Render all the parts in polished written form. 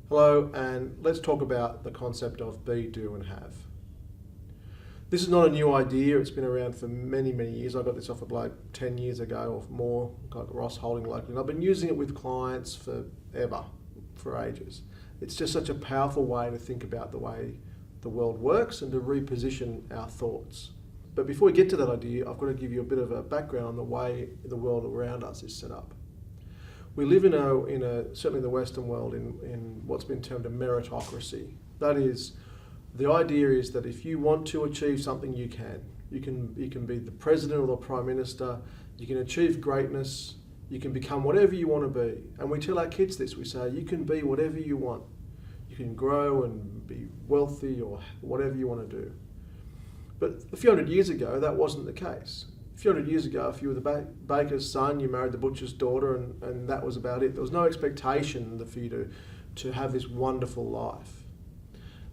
Hello, and let's talk about the concept of be, do, and have. This is not a new idea, it's been around for many, many years. I got this off a bloke 10 years ago or more, got Ross Holding locally, and I've been using it with clients forever, for ages. It's just such a powerful way to think about the way the world works and to reposition our thoughts. But before we get to that idea, I've got to give you a bit of a background on the way the world around us is set up. We live in a certainly in the Western world, in what's been termed a meritocracy. That is, the idea is that if you want to achieve something, you can. You can be the president or the prime minister. You can achieve greatness. You can become whatever you want to be. And we tell our kids this. We say, you can be whatever you want. You can grow and be wealthy or whatever you want to do. But a few hundred years ago, that wasn't the case. A few hundred years ago, if you were the baker's son, you married the butcher's daughter, and that was about it. There was no expectation for you to have this wonderful life,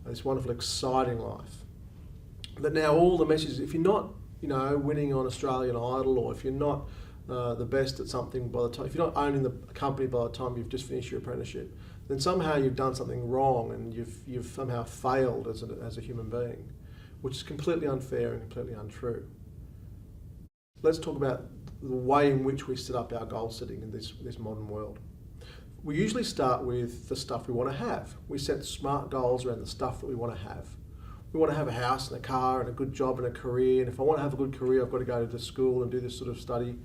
this wonderful, exciting life. But now all the messages, if you're not, winning on Australian Idol, or if you're not the best at something by the time, if you're not owning the company by the time you've just finished your apprenticeship, then somehow you've done something wrong and you've somehow failed as a human being, which is completely unfair and completely untrue. Let's talk about the way in which we set up our goal setting in this modern world. We usually start with the stuff we want to have. We set smart goals around the stuff that we want to have. We want to have a house and a car and a good job and a career, and if I want to have a good career, I've got to go to school and do this sort of study.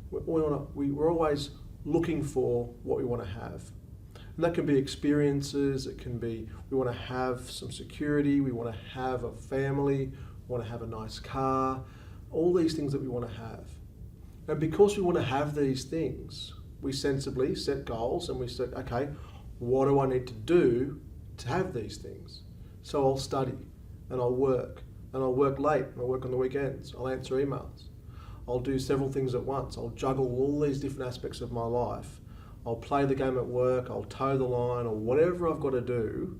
We're always looking for what we want to have. And that can be experiences, it can be we want to have some security, we want to have a family, we want to have a nice car, all these things that we want to have. And because we want to have these things, we sensibly set goals and we said, okay, what do I need to do to have these things? So I'll study and I'll work late and I'll work on the weekends, I'll answer emails, I'll do several things at once, I'll juggle all these different aspects of my life, I'll play the game at work, I'll toe the line, or whatever I've got to do,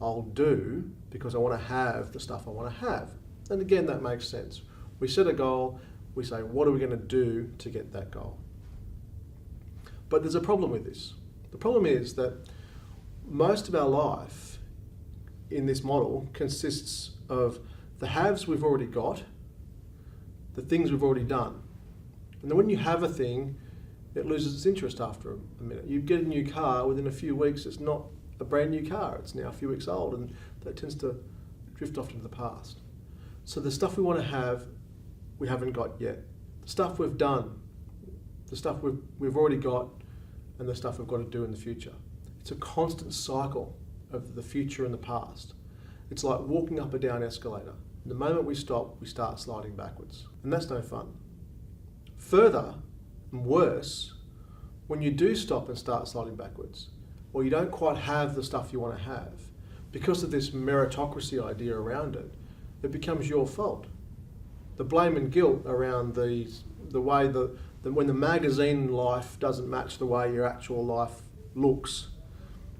I'll do because I want to have the stuff I want to have. And again, that makes sense. We set a goal, we say, what are we going to do to get that goal? But there's a problem with this. The problem is that most of our life in this model consists of the haves we've already got, the things we've already done. And then when you have a thing, it loses its interest after a minute. You get a new car, within a few weeks, it's not a brand new car, it's now a few weeks old, and that tends to drift off into the past. So the stuff we want to have, we haven't got yet. The stuff we've done, the stuff we've already got, and the stuff we've got to do in the future. It's a constant cycle of the future and the past. It's like walking up a down escalator. The moment we stop, we start sliding backwards. And that's no fun. Further and worse, when you do stop and start sliding backwards, or you don't quite have the stuff you want to have, because of this meritocracy idea around it, it becomes your fault. The blame and guilt around the way when the magazine life doesn't match the way your actual life looks,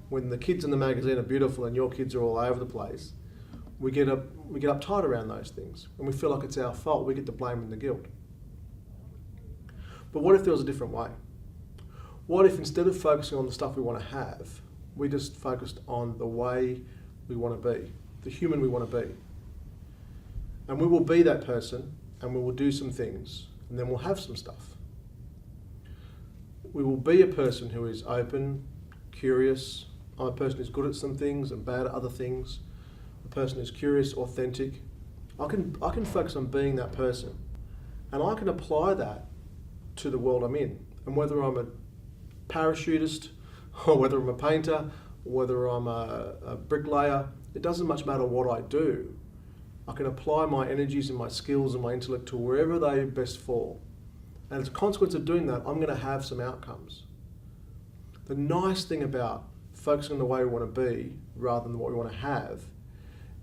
when the kids in the magazine are beautiful and your kids are all over the place, we get uptight around those things and we feel like it's our fault. We get the blame and the guilt. But what if there was a different way? What if instead of focusing on the stuff we want to have, we just focused on the way we want to be, the human we want to be? And we will be that person, and we will do some things, and then we'll have some stuff. We will be a person who is open, curious. I'm a person who's good at some things and bad at other things. A person who's curious, authentic. I can focus on being that person, and I can apply that to the world I'm in. And whether I'm a parachutist, or whether I'm a painter, or whether I'm a bricklayer, it doesn't much matter what I do. I can apply my energies and my skills and my intellect to wherever they best fall. And as a consequence of doing that, I'm going to have some outcomes. The nice thing about focusing on the way we want to be rather than what we want to have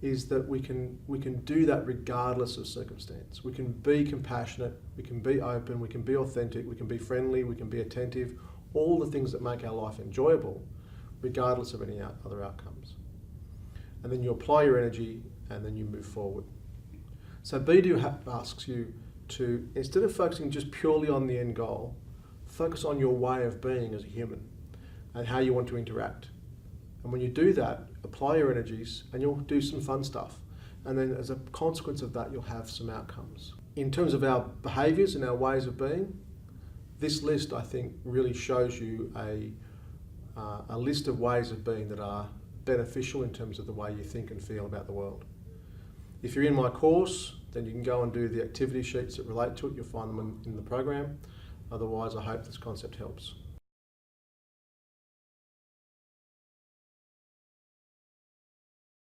is that we can do that regardless of circumstance. We can be compassionate, we can be open, we can be authentic, we can be friendly, we can be attentive, all the things that make our life enjoyable, regardless of any other outcomes. And then you apply your energy and then you move forward. So BDO asks you to, instead of focusing just purely on the end goal, focus on your way of being as a human and how you want to interact And when you do that, apply your energies and you'll do some fun stuff. And then as a consequence of that, you'll have some outcomes. In terms of our behaviours and our ways of being, this list, I think, really shows you a list of ways of being that are beneficial in terms of the way you think and feel about the world. If you're in my course, then you can go and do the activity sheets that relate to it. You'll find them in the program. Otherwise, I hope this concept helps.